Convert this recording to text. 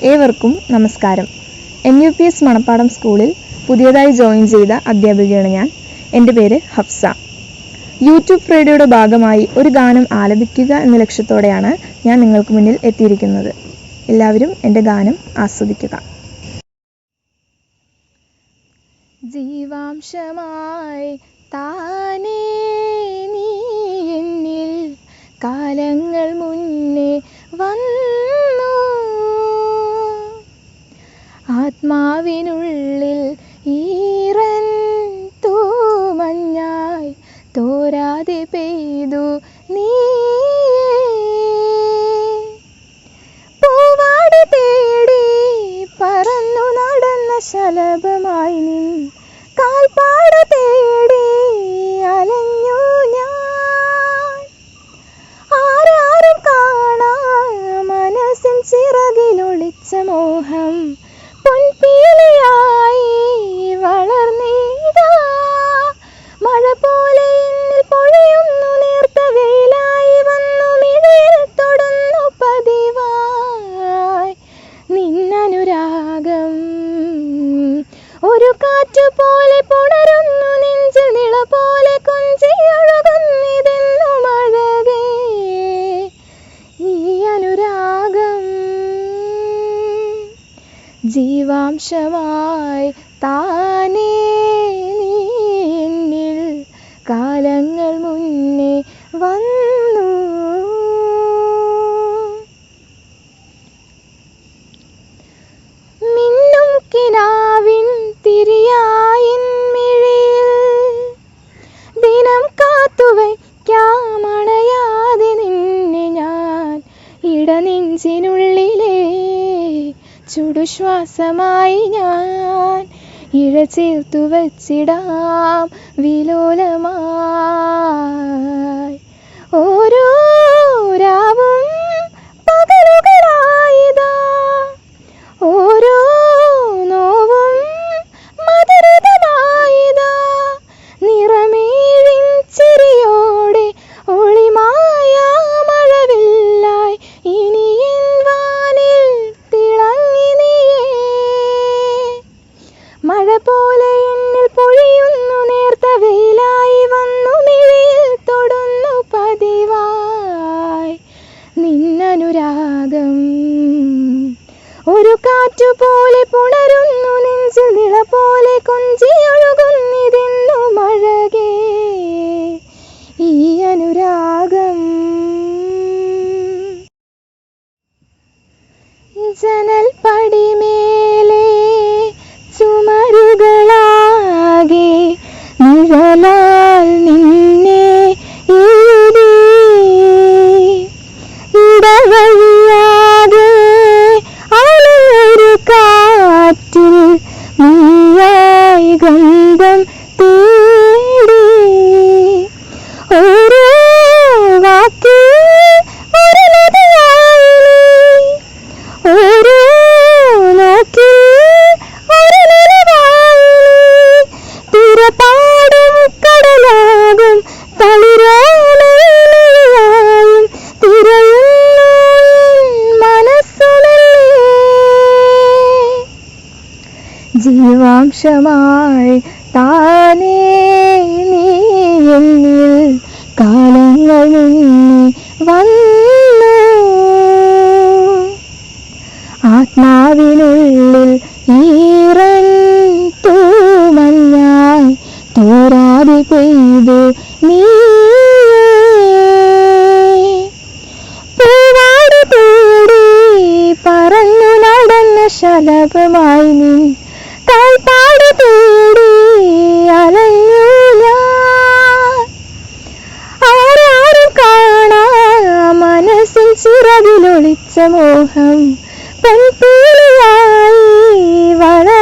ഏവർക്കും നമസ്കാരം. NUPS മണപ്പാടം സ്കൂളിൽ പുതിയതായി ജോയിൻ ചെയ്ത അധ്യാപികയാണ് ഞാൻ. എൻ്റെ പേര് ഹഫ്സ. യൂട്യൂബ് റേഡിയോയുടെ ഭാഗമായി ഒരു ഗാനം ആലപിക്കുക എന്ന ലക്ഷ്യത്തോടെയാണ് ഞാൻ നിങ്ങൾക്ക് മുന്നിൽ എത്തിയിരിക്കുന്നത്. എല്ലാവരും എൻ്റെ ഗാനം ആസ്വദിക്കുക. ജീവാംശമായി താനേ നീ എന്നിൽ കാലങ്ങൾ മുന്നേ വന്നു, ആത്മാവിനുള്ളിൽ ഈറൻ തൂമഞ്ഞായി തോരാതെ പെയ്തു നീ. പൂവാടി തേടി പറന്നു നടന്ന ശലഭമായി നിൻ കാൽപ്പാട് തേടി അലഞ്ഞു ഞാൻ. ആരാരും കാണാ മനസ്സിൻ ചിറകിലൊളിച്ച മോഹം പൊൻപീലിയായി വളർന്നീടാ. മഴ പോലെ എന്നിൽ പൊഴിയുന്നു, നേർത്ത വെയിലായി വന്നു മിഴിയിൽ തൊടുന്നു പതിവായി നിന്നനുരാഗം. ഒരു കാറ്റു പോലെ പുണരുന്നു നെഞ്ചിൽ, നിള പോലെ കൊഞ്ചിയൊഴുകുന്നിതെന്നു മഴകേ ഈ അനുരാഗം. ജീവാംശമായി താനേ നീ എന്നിൽ കാലങ്ങൾ മുന്നേ വന്നു. മിന്നും കിനാവിൻ തിരിയായിൻ മിഴിയിൽ ദിനം കാത്തുവയ്ക്കാമണയാതെ നിന്നെ ഞാൻ. ഇടനെഞ്ചിനുള്ളിലെ ചുടുശ്വാസമായി ഞാൻ ഇഴ ചേർത്തു വച്ചിടാം വിലോലമായി. ഓരോ രാവും പകലുകളായിതാ, ഓരോ നോവും മധുരതമായിതാ. നിറമേഴിൻ ചിരിയോടെ ഒളിമായ മഴവില്ലായി ഇനി എൻ വാനിൽ തിളങ്ങി നീയേ. മഴ പോലെ എന്നിൽ പൊഴിയുന്നു, നേർത്ത വെയിലായി വന്നു മിഴിയിൽ തൊടുന്നു പതിവായി നിന്നനുരാഗം. ഒരു കാറ്റുപോലെ പുണരുന്നു നെഞ്ചിൽ, നിള പോലെ കൊഞ്ചിയൊഴുകുന്നിതെന്നു മഴകേ ഈ അനുരാഗം. ജനൽ പടിമേലെ ചുമരുകളാകെ നിഴലാൽ നിന്നെ എഴുതി, ഇടവഴിയാകെ അലയൊരു കാറ്റിൽ നീയായി ഗന്ധം തേടി. ഓരോ വാക്കിൽ ഒരു നദിയായി, ഓരോ നോക്കിൽ ഒരു നിലവായി. തിരപാടും കടലാകും തളിരായും തിരയുന്നു മനസ്സുമല്ലേ. ജീവാംശമായി താനേ നീ എന്നിൽ കാലങ്ങൾ മുന്നേ വന്നു, ആത്മാവിനുള്ളിൽ ഈറൻ തൂമഞ്ഞായി തോരാതെ പെയ്തു നീ. പൂവാടി തേടി പറന്നു നടന്ന ശലഭമായി നിൻ കാൽപ്പാട് തേടി അലഞ്ഞു ഞാൻ. ആരാരും കാണാ മനസ്സിൻ ചിറകിലൊളിച്ച മോഹം പൊൻപീലിയായി വളർന്നു.